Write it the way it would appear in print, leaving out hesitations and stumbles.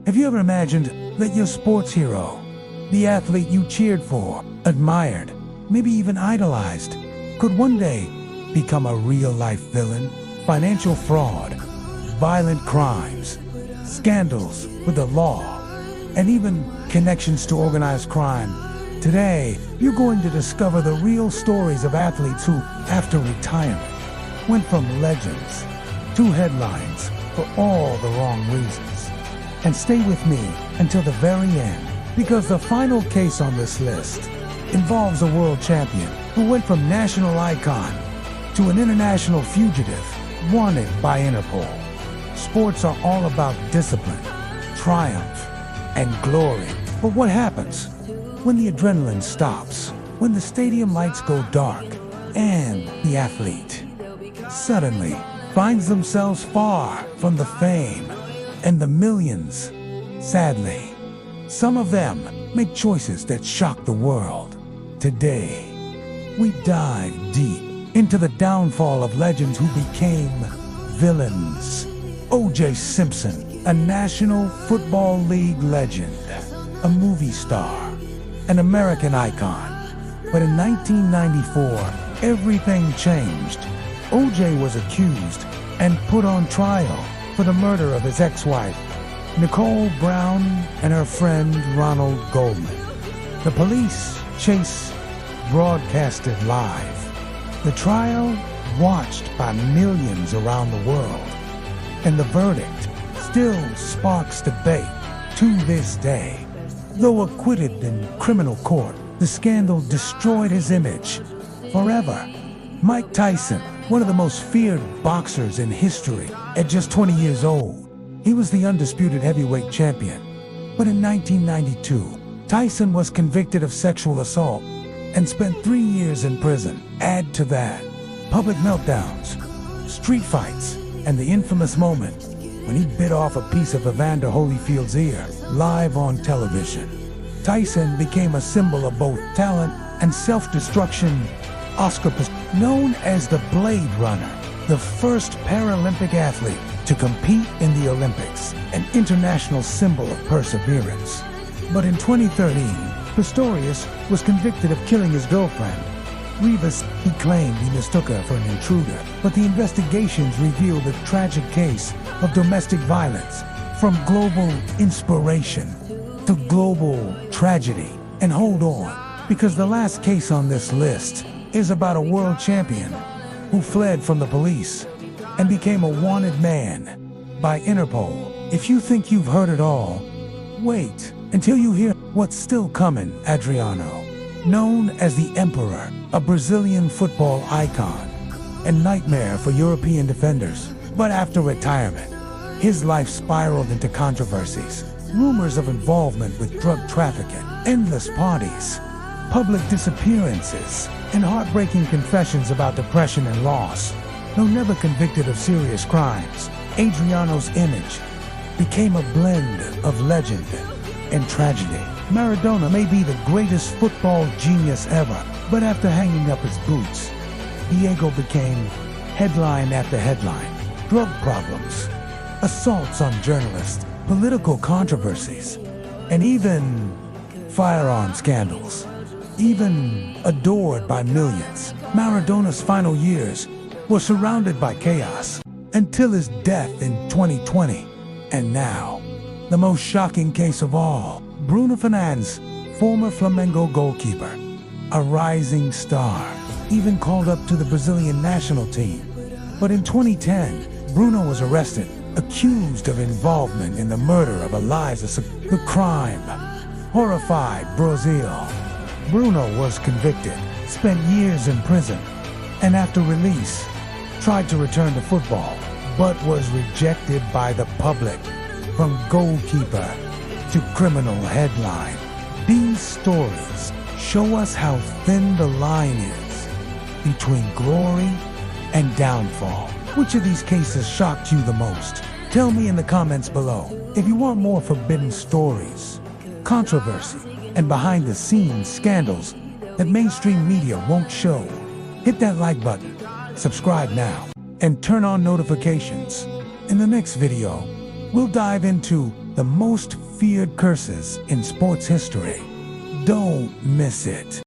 Have you ever imagined that your sports hero, the athlete you cheered for, admired, maybe even idolized, could one day become a real-life villain? Financial fraud, violent crimes, scandals with the law, and even connections to organized crime. Today, you're going to discover the real stories of athletes who, after retirement, went from legends to headlines for all the wrong reasons. And stay with me until the very end, because the final case on this list involves a world champion who went from national icon to an international fugitive wanted by Interpol. Sports are all about discipline, triumph, and glory. But what happens when the adrenaline stops, when the stadium lights go dark, and the athlete suddenly finds themselves far from the fame and the millions? Sadly, some of them make choices that shock the world. Today, we dive deep into the downfall of legends who became villains. O.J. Simpson, a National Football League legend, a movie star, an American icon. But in 1994, everything changed. O.J. was accused and put on trial for the murder of his ex-wife, Nicole Brown, and her friend Ronald Goldman. The police chase broadcasted live. The trial watched by millions around the world. And the verdict still sparks debate to this day. Though acquitted in criminal court, the scandal destroyed his image forever. Mike Tyson, one of the most feared boxers in history, at just 20 years old, he was the undisputed heavyweight champion. But in 1992, Tyson was convicted of sexual assault and spent 3 years in prison. Add to that public meltdowns, street fights, and the infamous moment when he bit off a piece of Evander Holyfield's ear live on television. Tyson became a symbol of both talent and self-destruction. Oscar Pistorius, known as the Blade Runner, the first Paralympic athlete to compete in the Olympics, an international symbol of perseverance. But in 2013, Pistorius was convicted of killing his girlfriend, Rivas. He claimed he mistook her for an intruder, but the investigations revealed a tragic case of domestic violence, from global inspiration to global tragedy. And hold on, because the last case on this list is about a world champion who fled from the police and became a wanted man by Interpol. If you think you've heard it all, wait until you hear what's still coming. Adriano, known as the Emperor, a Brazilian football icon and nightmare for European defenders. But after retirement, his life spiraled into controversies, rumors of involvement with drug trafficking, endless parties, public disappearances, and heartbreaking confessions about depression and loss. Though never convicted of serious crimes, Adriano's image became a blend of legend and tragedy. Maradona may be the greatest football genius ever, but after hanging up his boots, Diego became headline after headline. Drug problems, assaults on journalists, political controversies, and even firearm scandals. Even adored by millions, Maradona's final years were surrounded by chaos until his death in 2020. And now, the most shocking case of all, Bruno Fernandes, former Flamengo goalkeeper, a rising star, even called up to the Brazilian national team. But in 2010, Bruno was arrested, accused of involvement in the murder of Eliza. The crime horrified Brazil. Bruno was convicted, spent years in prison, and after release, tried to return to football, but was rejected by the public. From goalkeeper to criminal headline, these stories show us how thin the line is between glory and downfall. Which of these cases shocked you the most? Tell me in the comments below. If you want more forbidden stories, controversy, and behind-the-scenes scandals that mainstream media won't show, hit that like button, subscribe now, and turn on notifications. In the next video, we'll dive into the most feared curses in sports history. Don't miss it.